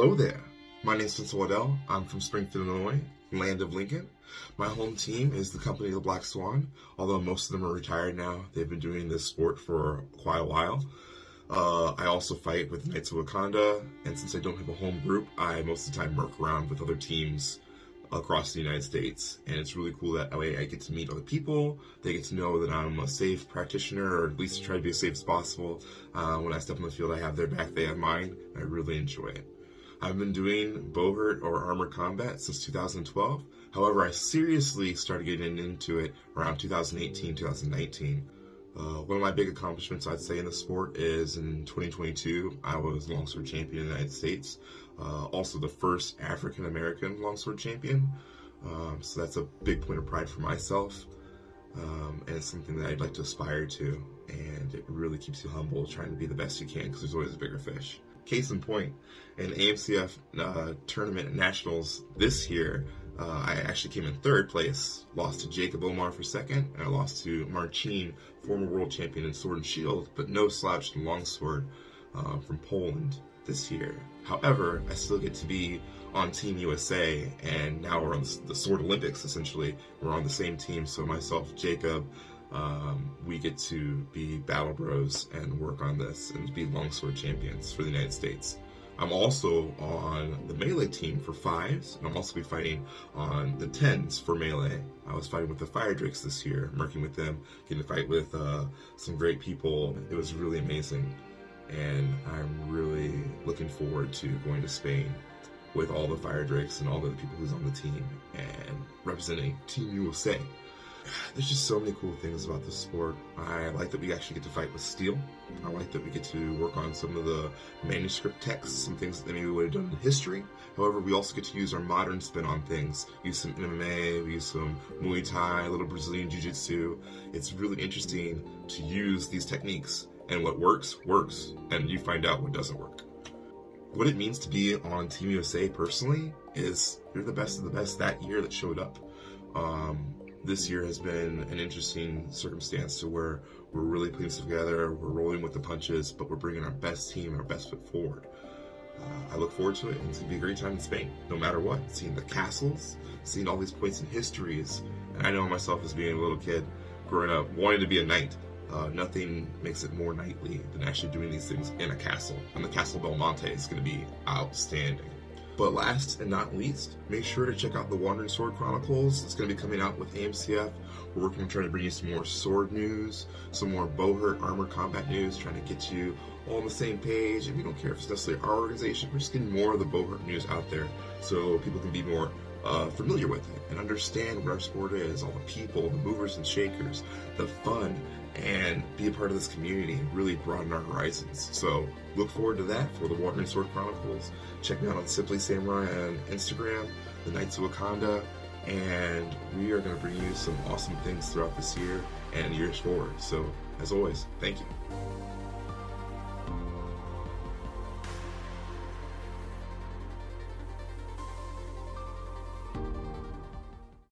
Hello there, my name is Spencer Waddell. I'm from Springfield, Illinois, land of Lincoln. My home team is the company The Black Swan, although most of them are retired now. They've been doing this sport for quite a while. I also fight with the Knights of Wakanda, and since I don't have a home group, I most of the time work around with other teams across the United States, and it's really cool that way I get to meet other people. They get to know that I'm a safe practitioner, or at least try to be as safe as possible. When I step in the field, I have their back, they have mine. I really enjoy it. I've been doing bowhurt or armored combat since 2012. However, I seriously started getting into it around 2018, 2019. One of my big accomplishments, I'd say, in the sport is in 2022, I was Longsword champion in the United States. Also the first African-American Longsword champion. So that's a big point of pride for myself. And it's something that I'd like to aspire to. And it really keeps you humble, trying to be the best you can, because there's always a bigger fish. Case in point, in AMCF tournament nationals this year, I actually came in third place, lost to Jacob Omar for second, and I lost to Marcin, former world champion in sword and shield, but no slouch in longsword from Poland this year. However, I still get to be on Team USA, and now we're on the Sword Olympics, essentially. We're on the same team, so myself, Jacob, we get to be battle bros and work on this and be longsword champions for the United States. I'm also on the melee team for 5s, and I'm also be fighting on the 10s for melee. I was fighting with the Fire Drakes this year, working with them, getting to fight with some great people. It was really amazing, and I'm really looking forward to going to Spain with all the Fire Drakes and all the people who's on the team and representing Team USA. There's just so many cool things about this sport. I like that we actually get to fight with steel. I like that we get to work on some of the manuscript texts, some things that maybe we would have done in history. However, we also get to use our modern spin on things. Use some MMA, we use some Muay Thai, a little Brazilian Jiu-Jitsu. It's really interesting to use these techniques, and what works, works, and you find out what doesn't work. What it means to be on Team USA personally is you're the best of the best that year that showed up. This year has been an interesting circumstance to where we're really putting stuff together, we're rolling with the punches, but we're bringing our best team and our best foot forward. I look forward to it, and it's going to be a great time in Spain, no matter what. Seeing the castles, seeing all these points in histories, and I know myself as being a little kid, growing up, wanting to be a knight. Nothing makes it more knightly than actually doing these things in a castle, and the Castle Belmonte is going to be outstanding. But last and not least, make sure to check out the Wandering Sword Chronicles. It's going to be coming out with AMCF. We're working on trying to bring you some more sword news, some more bowhurt armored combat news, trying to get you all on the same page. And we don't care if it's necessarily our organization. We're just getting more of the bowhurt news out there so people can be more familiar with it and understand what our sport is, all the people, the movers and shakers, the fun, and be a part of this community and really broaden our horizons. So look forward to that for the Wandering Sword Chronicles. Check me out on Simply Samurai on Instagram, the Knights of Wakanda, and we are going to bring you some awesome things throughout this year and years forward. So as always, thank you.